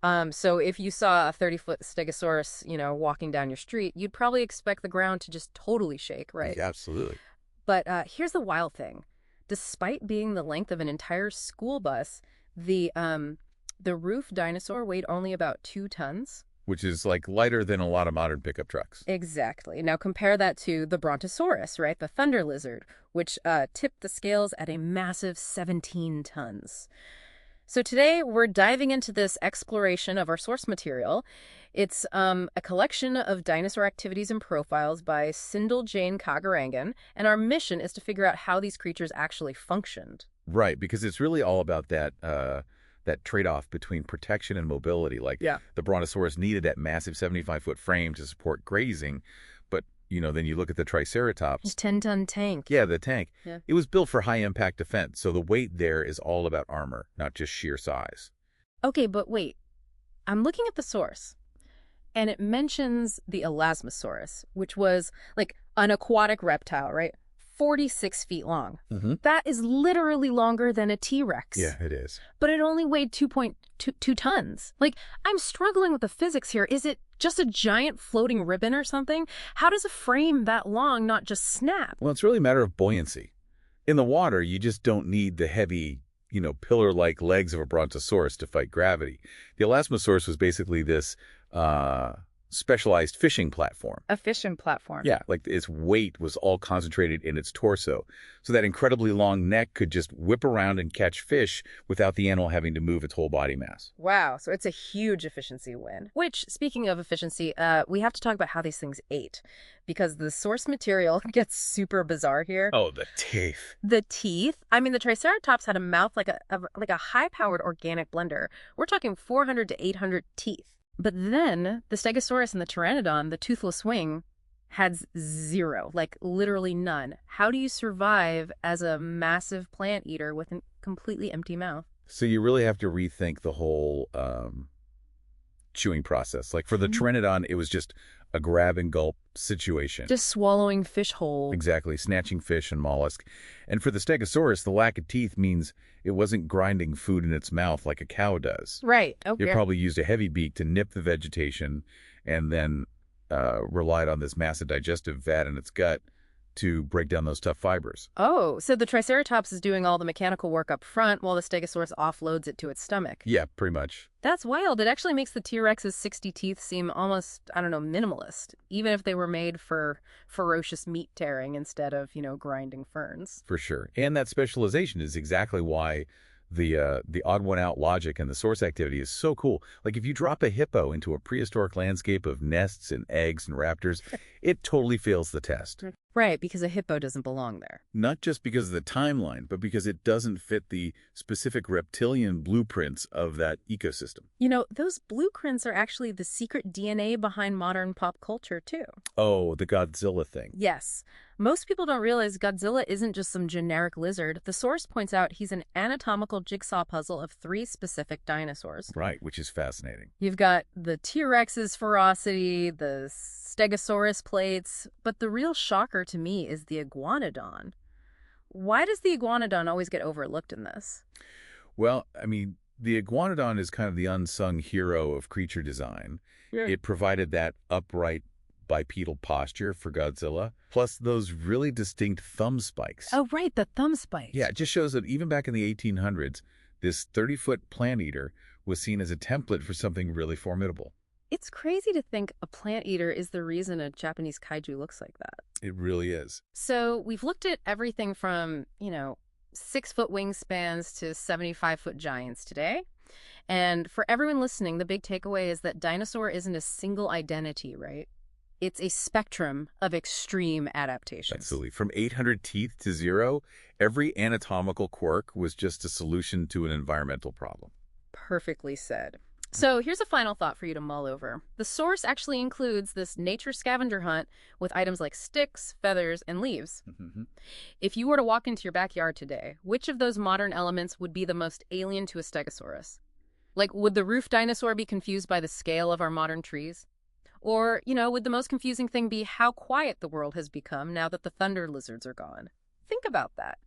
So if you saw a 30-foot Stegosaurus, walking down your street, you'd probably expect the ground to just totally shake, right? Yeah, absolutely. But here's the wild thing. Despite being the length of an entire school bus, the roof dinosaur weighed only about 2 tons. Which is like lighter than a lot of modern pickup trucks. Exactly. Now compare that to the Brontosaurus, right? The thunder lizard, which tipped the scales at a massive 17 tons. So today we're diving into this exploration of our source material. It's a collection of dinosaur activities and profiles by Sindel Jane Kagarangan, and our mission is to figure out how these creatures actually functioned. Right, because it's really all about that trade-off between protection and mobility. Like Yeah. the Brontosaurus needed that massive 75-foot frame to support grazing, but then you look at the Triceratops. 10-ton tank. Yeah, the tank. Yeah. It was built for high-impact defense, so the weight there is all about armor, not just sheer size. Okay, but wait. I'm looking at the source, and it mentions the Elasmosaurus, which was like an aquatic reptile, right? 46 feet long. Mm-hmm. That is literally longer than a T-Rex. Yeah, it is. But it only weighed 2.2 tons. Like, I'm struggling with the physics here. Is it just a giant floating ribbon or something? How does a frame that long not just snap? Well, it's really a matter of buoyancy. In the water, you just don't need the heavy, pillar-like legs of a Brontosaurus to fight gravity. The Elasmosaurus was basically this specialized fishing platform. A fishing platform. Yeah, like its weight was all concentrated in its torso. So that incredibly long neck could just whip around and catch fish without the animal having to move its whole body mass. Wow, so it's a huge efficiency win. Which, speaking of efficiency, we have to talk about how these things ate. Because the source material gets super bizarre here. Oh, the teeth. The teeth? I mean, the Triceratops had a mouth like a high-powered organic blender. We're talking 400 to 800 teeth. But then the Stegosaurus and the Pteranodon, the toothless wing, had zero, like literally none. How do you survive as a massive plant eater with a completely empty mouth? So you really have to rethink the whole chewing process. Like for the Pteranodon, it was just a grab and gulp situation. Just swallowing fish whole. Exactly, snatching fish and mollusk. And for the Stegosaurus, the lack of teeth means it wasn't grinding food in its mouth like a cow does. Right. Okay. It probably used a heavy beak to nip the vegetation and then relied on this massive digestive vat in its gut to break down those tough fibers. Oh, so the Triceratops is doing all the mechanical work up front while the Stegosaurus offloads it to its stomach. Yeah, pretty much. That's wild. It actually makes the T-Rex's 60 teeth seem almost, minimalist, even if they were made for ferocious meat tearing instead of, grinding ferns. For sure. And that specialization is exactly why the odd one out logic and the source activity is so cool. Like if you drop a hippo into a prehistoric landscape of nests and eggs and raptors, it totally fails the test. Right, because a hippo doesn't belong there. Not just because of the timeline, but because it doesn't fit the specific reptilian blueprints of that ecosystem. Those blueprints are actually the secret DNA behind modern pop culture, too. Oh, the Godzilla thing. Yes. Most people don't realize Godzilla isn't just some generic lizard. The source points out he's an anatomical jigsaw puzzle of 3 specific dinosaurs. Right, which is fascinating. You've got the T-Rex's ferocity, the Stegosaurus plates, but the real shocker to me is the Iguanodon. Why does the Iguanodon always get overlooked in this? Well, I mean, the Iguanodon is kind of the unsung hero of creature design. Yeah. It provided that upright bipedal posture for Godzilla, plus those really distinct thumb spikes. Oh, right, the thumb spikes. Yeah, it just shows that even back in the 1800s, this 30-foot plant eater was seen as a template for something really formidable. It's crazy to think a plant eater is the reason a Japanese kaiju looks like that. It really is. So we've looked at everything from, 6-foot wingspans to 75-foot giants today. And for everyone listening, the big takeaway is that dinosaur isn't a single identity, right? It's a spectrum of extreme adaptations. Absolutely. From 800 teeth to 0, every anatomical quirk was just a solution to an environmental problem. Perfectly said. So here's a final thought for you to mull over. The source actually includes this nature scavenger hunt with items like sticks, feathers, and leaves. If you were to walk into your backyard today, which of those modern elements would be the most alien to a Stegosaurus? Like, would the roof dinosaur be confused by the scale of our modern trees? Or, would the most confusing thing be how quiet the world has become now that the thunder lizards are gone? Think about that.